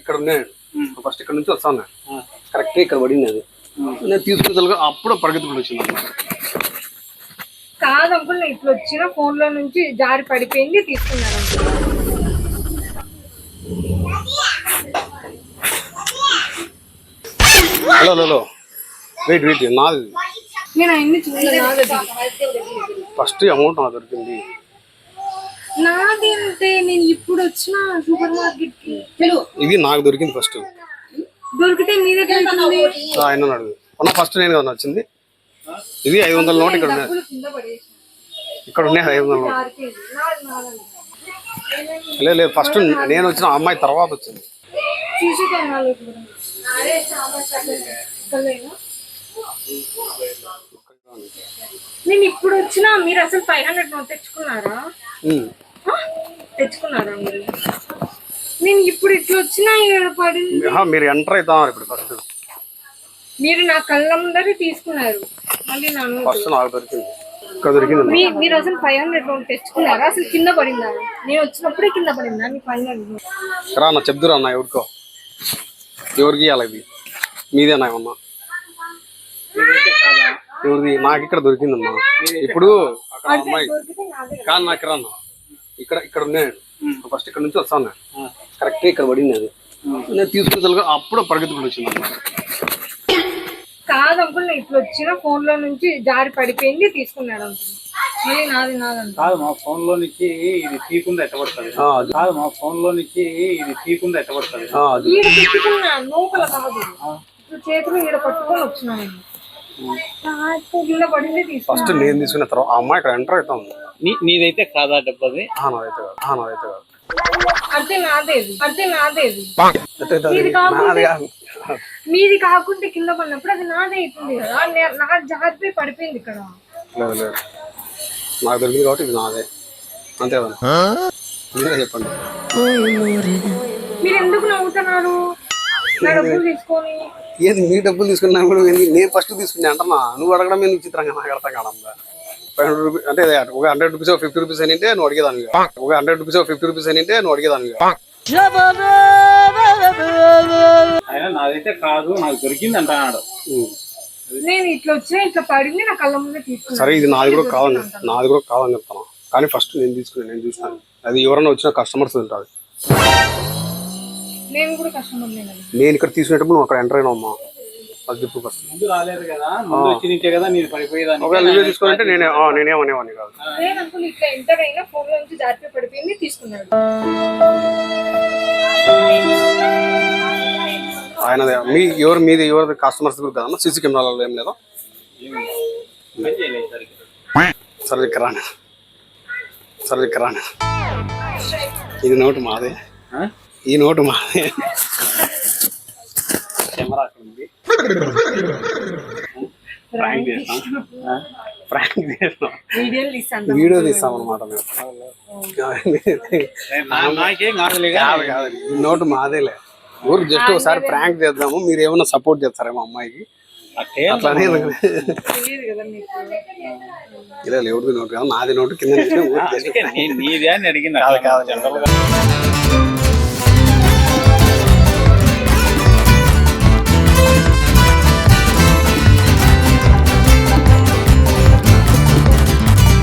ఇక్కడ ఉన్నాయి. ఫస్ట్ ఇక్కడ నుంచి వస్తాను కరెక్ట్గా ఇక్కడ పడింది అది. నేను తీసుకుని అప్పుడు పరిగెత్తుకుని వచ్చింది అన్నమాట. కాదు అంకుల్, నేను ఇట్లా వచ్చిన ఫోన్ లో నుంచి జారి పడిపోయింది తీసుకున్నాను. హలో వెయిట్ నాది. నేను అన్ని చూడలేదు. ఫస్ట్ అమౌంట్ నాకు దొరికింది. నాది అంటే నేను ఇప్పుడు వచ్చిన సూపర్ మార్కెట్ కి ఇది నాకు దొరికింది ఫస్ట్. దొరికితే మీ దగ్గర ఆయన అడుగు ఫస్ట్ నేను కదా వచ్చింది. ఇది 500 నోట్ ఇక్కడ ఉన్నాయి. ఇక్కడ ఉన్నాయి 500 నోట్. లేదు ఫస్ట్ నేను వచ్చిన అమ్మాయి తర్వాత వచ్చింది. నేను ఇప్పుడు వచ్చినా మీరు అసలు 500 నోట్ తెచ్చుకున్నారా? మీరు నేను ఇప్పుడు ఇట్లా వచ్చినా మీరు ఎంటర్ అవుతారు. ఇప్పుడు ఫస్ట్ మీరు నా కళ్ళ ముందర తీసుకున్నారు. మళ్ళీ ఫస్ట్ నాకు దొరికింది. ఇక్కడ దొరికింది. మీరు అసలు 500 నోట్ తెచ్చుకున్నారా? అసలు కింద పడిందా? నేను వచ్చినప్పుడే కింద పడిందా మీ 500 నోట్? రా అన్న చెప్దురా అన్న. ఎవరికి ఇవ్వాలి? ఇది మీదేనా ఏమన్నా? ఎవరిది? నాకు ఇక్కడ దొరికిందమ్మా. ఇప్పుడు అక్కడ అమ్మాయి కాదు నాకు రాన్న. ఇక్కడ ఉన్నాయి. ఫస్ట్ ఇక్కడ నుంచి వస్తాను కరెక్ట్గా ఇక్కడ పడింది అది. నేను తీసుకుని అప్పుడు పరిగెత్తుకుని వచ్చింది అన్నమాట. కాదు అంకుల్, నేను ఇట్లా వచ్చిన ఫోన్ లో నుంచి జారి పడిపోయింది తీసుకున్నాడు అంకుల్. మళ్ళీ నాది కాదు, మా ఫోన్ లో నుంచి ఇది తీయకుండా ఎట్టబడుతుంది. పెట్టుకున్నా లోపల కాదు, చేతులు ఈడ పట్టుకొని వచ్చినాను. కింద పడింది ఫస్ట్ నేను తీసుకున్న తర్వాత ఆ అమ్మాయి ఇక్కడ ఎంటర్ అవుతా ఉంది. నీదైతే కాదా డబ్బది? నాదైతే కాదు. అంటే నాదేది మీది కాకుంటే కింద పడినప్పుడు అది నాదే అవుతుంది కదా. నాకు జాగ్రత్త పడిపోయింది ఇక్కడ. లేదు నాకు దొరికింది కాబట్టి ఇది నాదే. అంతే కదా? మీరే చెప్పండి. మీరు ఎందుకు నవ్వుతున్నారు? నా డబ్బులు తీసుకొని ఏది మీ డబ్బులు తీసుకున్నా కూడా నేను ఫస్ట్ తీసుకున్నా అంటన్నా. నువ్వు అడగడం ఎందుకు చిత్రంగా నాకు అర్థం కాదమ్మా. 500 రూపీస్ అంటే ఒక 100 రూపీస్ 50 రూపీస్ అంటే నువ్వు అడిగేదాన్ని. ఒక 100 రూపీస్ 50 రూపీస్ అంటే నువ్వు అడిగేదాన్ని. అయినా నాదైతే కాదు, నాకు దొరికింది అంటున్నాడు. నేను ఇట్లా వచ్చి ఇట్లా పడింది నా కళ్ళ ముందే తీసుకున్నాను. సరే ఇది నాది కూడా కాదని చెప్తాను. కానీ ఫస్ట్ నేను చూసినాను. అది ఎవరైనా వచ్చిన కస్టమర్స్ ఉంటుంది. నేను కూడా కస్టమర్. నేను ఇక్కడ తీసుకునేటప్పుడు నువ్వు అక్కడ ఎంటర్ అయినావమ్మా. అది చెప్పు ఫస్ట్. ముందు రాలేదు కదా, ముందు వచ్చి కదా నేను పడిపోయేదాన్ని. ఒకవేళ నువ్వే తీసుకుంటే నేనేమనేవాడిని కాదు. లేదనుకుని ఇట్లా ఎంటర్ అయినా ఫోన్ లో నుంచి జాగ్రత్త పడిపోయింది తీసుకున్నాడు. ఆయనదే మీది ఎవరిది కస్టమర్స్ కూడా కదమ్మా. సీసీ కెమెరాలలో ఏం లేదా? సరే ఇక్కడ రాను. ఇది నోటు మాదే. ఈ నోటు మాదే. కెమెరా అక్కడ ఉంది. వీడియో తీస్తాం అనమాట మేము. నోటు మాదేలే. ఊరికి జస్ట్ ఒకసారి ప్రాంక్ చేద్దాము, మీరు ఏమన్నా సపోర్ట్ చేస్తారేమో అమ్మాయికి అట్లానే. ఇలా ఎవరిది నోటు కాదు, నాది నోటు కింద. నీదే అని అడిగింది.